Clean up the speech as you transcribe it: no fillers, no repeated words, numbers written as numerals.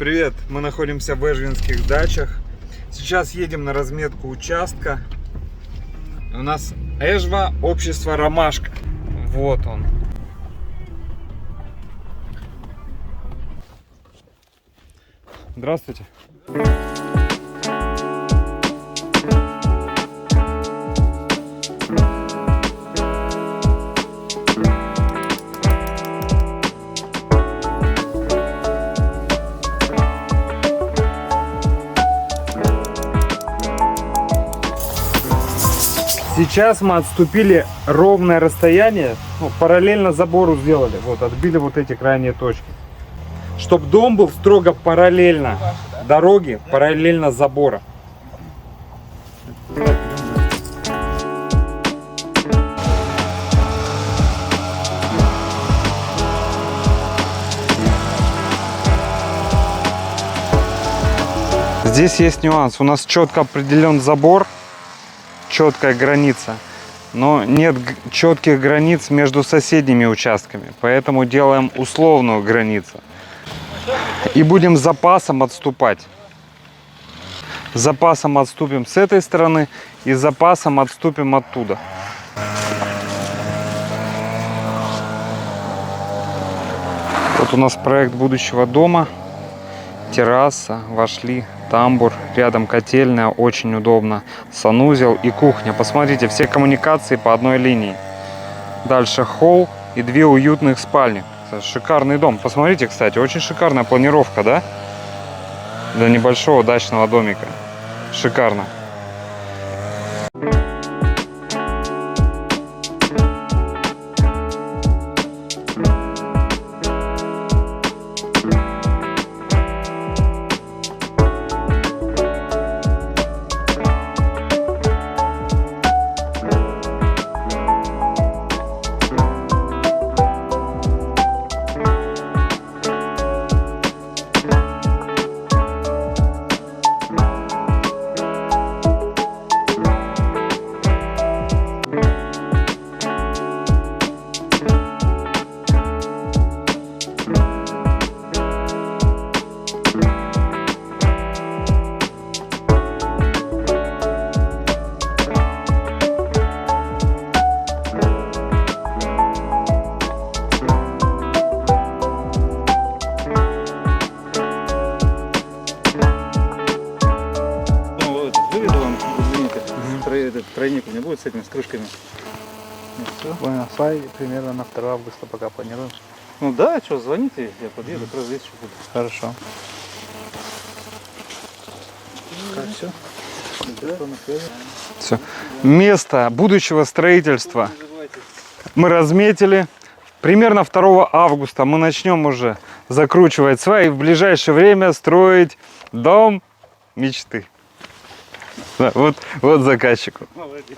Привет, мы находимся в Эжвинских дачах. Сейчас едем на разметку участка. У нас Эжва, общество Ромашка. Вот он. Здравствуйте. Сейчас мы отступили ровное расстояние, параллельно забору сделали, вот отбили вот эти крайние точки, чтобы дом был строго параллельно дороге, параллельно забора. Здесь есть нюанс, у нас четко определен забор, четкая граница, но нет четких границ между соседними участками, поэтому делаем условную границу и будем с запасом отступать. С запасом отступим с этой стороны и с запасом отступим оттуда. Вот у нас проект будущего дома, терраса, вошли. Тамбур, рядом котельная, очень удобно, санузел и кухня. Посмотрите, все коммуникации по одной линии. Дальше холл и две уютных спальни. Шикарный дом. Посмотрите, кстати, очень шикарная планировка, да? Для небольшого дачного домика. Шикарно. Тройник у меня будет с этими, с крышками. Bueno, sai примерно на 2 августа пока планируем. Ну да, что, звоните, я подъеду, как раз здесь еще буду. Хорошо. Как, все? Все. Место будущего строительства мы разметили. Примерно 2 августа мы начнем уже закручивать сваи и в ближайшее время строить дом мечты. Да, вот заказчику. Молодец.